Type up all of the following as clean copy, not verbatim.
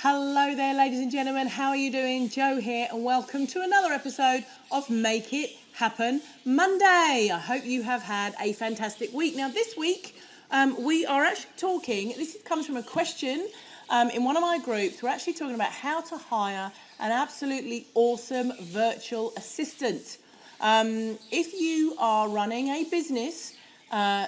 Hello there, ladies and gentlemen. How are you doing? Joe here, and welcome to another episode of Make It Happen Monday. I hope you have had a fantastic week. Now, this week, we are actually talking, this comes from a question in one of my groups. We're actually talking about how to hire an absolutely awesome virtual assistant. If you are running a business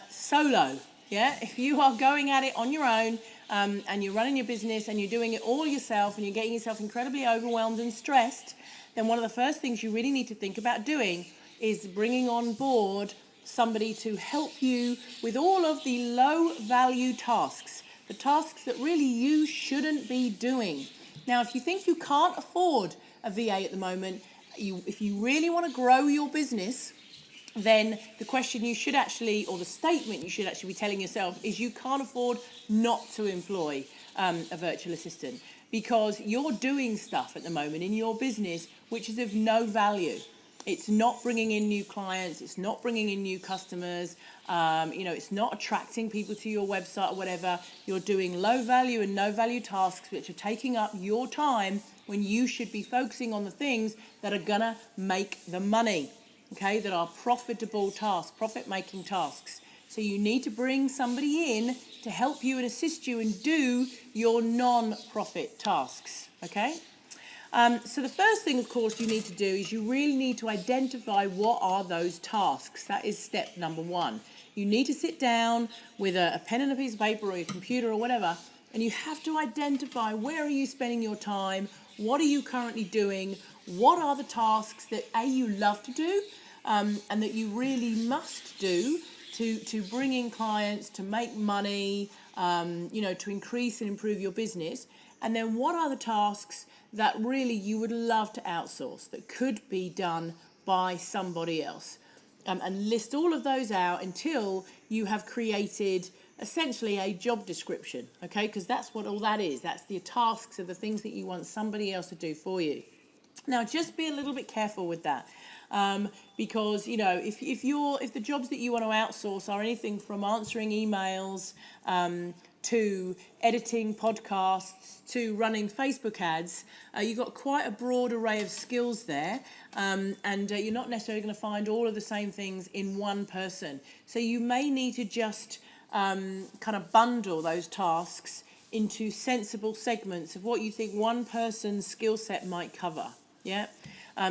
solo, if you are going at it on your own, and you're running your business and you're doing it all yourself and you're getting yourself incredibly overwhelmed and stressed, then one of the first things you really need to think about doing is bringing on board somebody to help you with all of the low value tasks, the tasks that really you shouldn't be doing. Now, if you think you can't afford a VA at the moment, if you really want to grow your business, then the question you should actually, or the statement you should actually be telling yourself is you can't afford not to employ a virtual assistant, because you're doing stuff at the moment in your business which is of no value. It's not bringing in new clients, it's not bringing in new customers, it's not attracting people to your website or whatever. You're doing low value and no value tasks which are taking up your time when you should be focusing on the things that are gonna make the money. Okay, that are profitable tasks, profit-making tasks. So you need to bring somebody in to help you and assist you and do your non-profit tasks, okay? So the first thing, of course, you need to do is you really need to identify what are those tasks. That is step number one. You need to sit down with a pen and a piece of paper or your computer or whatever, and you have to identify where are you spending your time, what are you currently doing, what are the tasks that you love to do, and that you really must do to bring in clients, to make money, to increase and improve your business. And then what are the tasks that really you would love to outsource that could be done by somebody else? And list all of those out until you have created essentially a job description, okay? Because that's what all that is. That's the tasks of the things that you want somebody else to do for you. Now, just be a little bit careful with that, because if the jobs that you want to outsource are anything from answering emails to editing podcasts to running Facebook ads, you've got quite a broad array of skills there, and you're not necessarily going to find all of the same things in one person. So you may need to just kind of bundle those tasks into sensible segments of what you think one person's skill set might cover.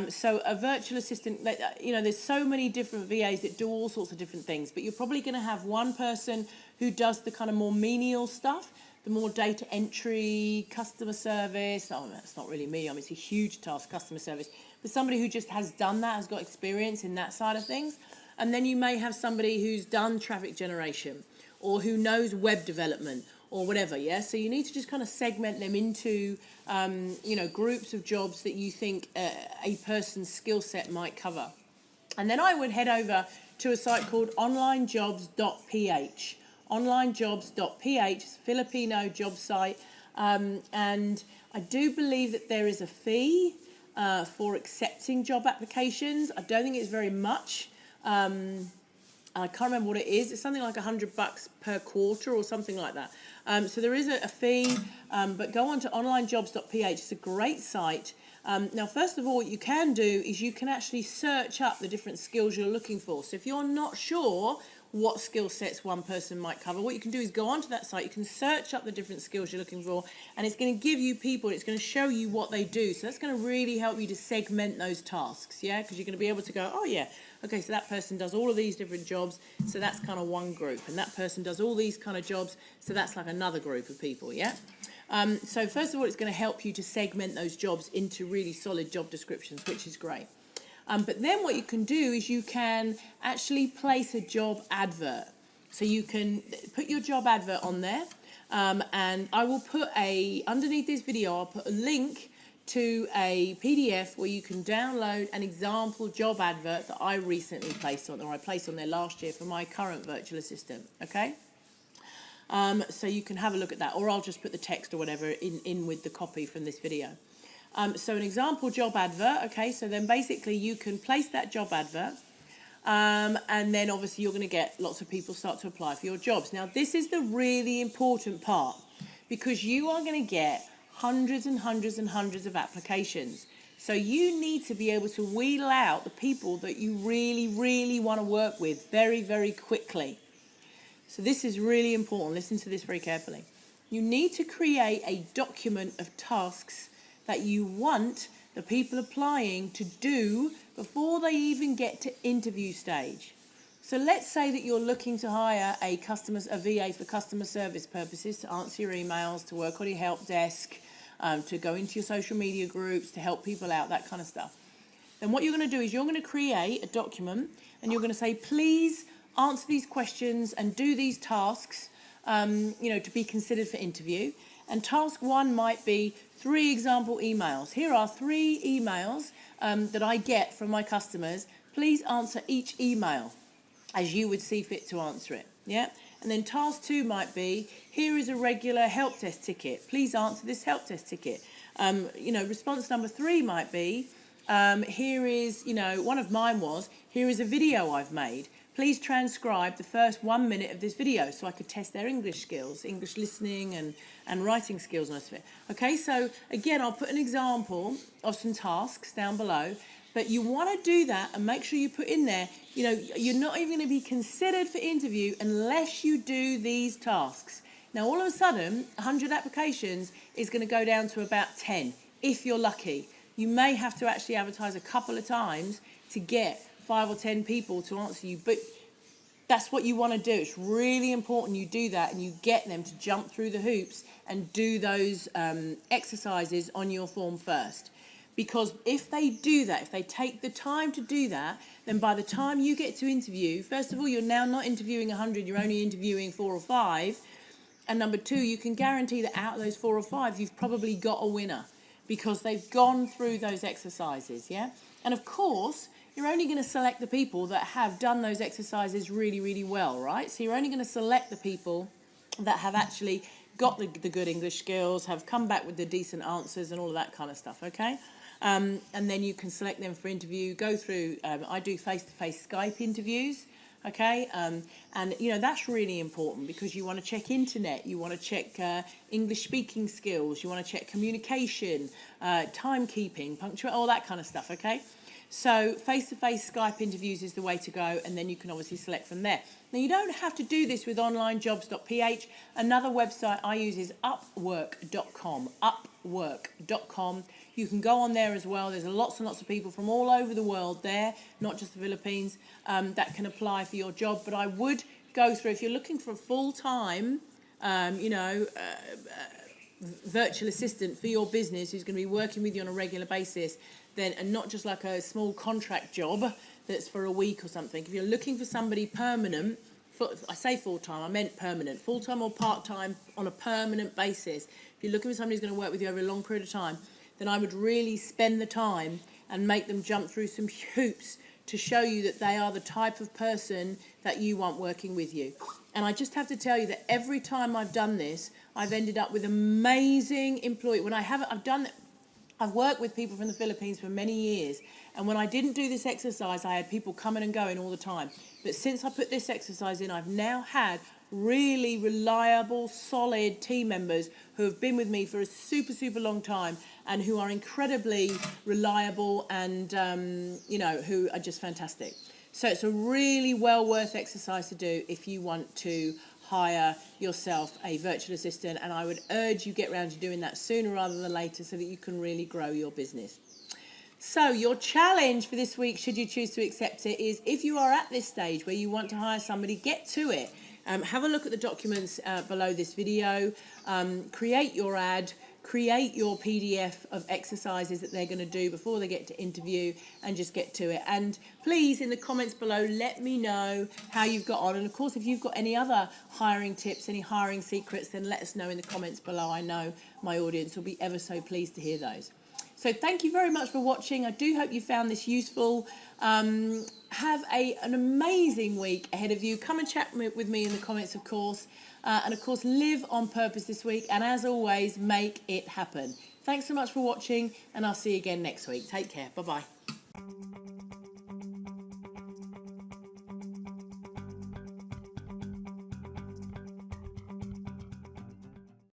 So a virtual assistant, there's so many different VAs that do all sorts of different things, but you're probably going to have one person who does the kind of more menial stuff, the more data entry, customer service. Oh, that's not really me. It's a huge task, customer service. But somebody who just has done that, has got experience in that side of things. And then you may have somebody who's done traffic generation or who knows web development or whatever, So you need to just kind of segment them into, groups of jobs that you think a person's skill set might cover. And then I would head over to a site called onlinejobs.ph. Onlinejobs.ph is a Filipino job site. And I do believe that there is a fee for accepting job applications. I don't think it's very much. I can't remember what it is. It's something like $100 per quarter or something like that. So there is a fee, but go on to onlinejobs.ph. It's a great site. Now, first of all, what you can do is you can actually search up the different skills you're looking for. So if you're not sure what skill sets one person might cover, what you can do is go onto that site, you can search up the different skills you're looking for, and it's going to give you people, it's going to show you what they do. So that's going to really help you to segment those tasks, because you're going to be able to go, okay, so that person does all of these different jobs, so that's kind of one group, and that person does all these kind of jobs, so that's like another group of people, So first of all, it's going to help you to segment those jobs into really solid job descriptions, which is great. But then what you can do is you can actually place a job advert. So you can put your job advert on there, and I will put underneath this video, I'll put a link to a PDF where you can download an example job advert that I recently placed on, or I placed on there last year for my current virtual assistant, okay? So you can have a look at that, or I'll just put the text or whatever in with the copy from this video. So an example job advert, okay, so then basically you can place that job advert, and then obviously you're going to get lots of people start to apply for your jobs. Now, this is the really important part, because you are going to get hundreds and hundreds and hundreds of applications. So you need to be able to wheedle out the people that you really, really want to work with very, very quickly. So this is really important. Listen to this very carefully. You need to create a document of tasks that you want the people applying to do before they even get to interview stage. So let's say that you're looking to hire a VA for customer service purposes, to answer your emails, to work on your help desk, to go into your social media groups, to help people out, that kind of stuff. Then what you're going to do is you're going to create a document and you're going to say, please answer these questions and do these tasks, to be considered for interview. And task 1 might be 3 example emails. Here are 3 emails that I get from my customers. Please answer each email as you would see fit to answer it. Yeah. And then task 2 might be, here is a regular help desk ticket. Please answer this help desk ticket. Response number 3 might be, here is, one of mine was, here is a video I've made. Please transcribe the first 1 minute of this video so I could test their English skills, English listening and writing skills and most of it. Okay, so again, I'll put an example of some tasks down below, but you want to do that and make sure you put in there, you're not even going to be considered for interview unless you do these tasks. Now, all of a sudden, 100 applications is going to go down to about 10, if you're lucky. You may have to actually advertise a couple of times to get 5 or 10 people to answer you, but that's what you want to do. It's really important you do that and you get them to jump through the hoops and do those exercises on your form first. Because if they do that, if they take the time to do that, then by the time you get to interview, first of all, you're now not interviewing 100, you're only interviewing 4 or 5. And number 2, you can guarantee that out of those 4 or 5, you've probably got a winner because they've gone through those exercises, yeah? And of course, you're only going to select the people that have done those exercises really, really well, right? So you're only going to select the people that have actually got the good English skills, have come back with the decent answers and all of that kind of stuff, okay? And then you can select them for interview, go through, I do face-to-face Skype interviews, okay? And, that's really important because you want to check internet, you want to check English speaking skills, you want to check communication, timekeeping, punctuality, all that kind of stuff, okay? So face-to-face Skype interviews is the way to go, and then you can obviously select from there. Now, you don't have to do this with onlinejobs.ph. Another website I use is upwork.com, upwork.com. You can go on there as well. There's lots and lots of people from all over the world there, not just the Philippines, that can apply for your job. But I would go through, if you're looking for a full-time, virtual assistant for your business who's going to be working with you on a regular basis, then, and not just like a small contract job that's for a week or something. If you're looking for somebody permanent, I say full-time, I meant permanent, full-time or part-time on a permanent basis. If you're looking for somebody who's going to work with you over a long period of time, then I would really spend the time and make them jump through some hoops to show you that they are the type of person that you want working with you. And I just have to tell you that every time I've done this, I've ended up with amazing employees. When I've worked with people from the Philippines for many years, and when I didn't do this exercise, I had people coming and going all the time. But since I put this exercise in, I've now had really reliable, solid team members who have been with me for a super, super long time and who are incredibly reliable and, who are just fantastic. So it's a really well worth exercise to do if you want to hire yourself a virtual assistant, and I would urge you get around to doing that sooner rather than later so that you can really grow your business. So your challenge for this week, should you choose to accept it, is if you are at this stage where you want to hire somebody, get to it. Have a look at the documents below this video, create your ad, create your PDF of exercises that they're going to do before they get to interview, and just get to it. And please, in the comments below, let me know how you've got on. And of course, if you've got any other hiring tips, any hiring secrets, then let us know in the comments below. I know my audience will be ever so pleased to hear those. So thank you very much for watching. I do hope you found this useful. Have an amazing week ahead of you. Come and chat with me in the comments, of course. And of course, live on purpose this week. And as always, make it happen. Thanks so much for watching, and I'll see you again next week. Take care. Bye-bye.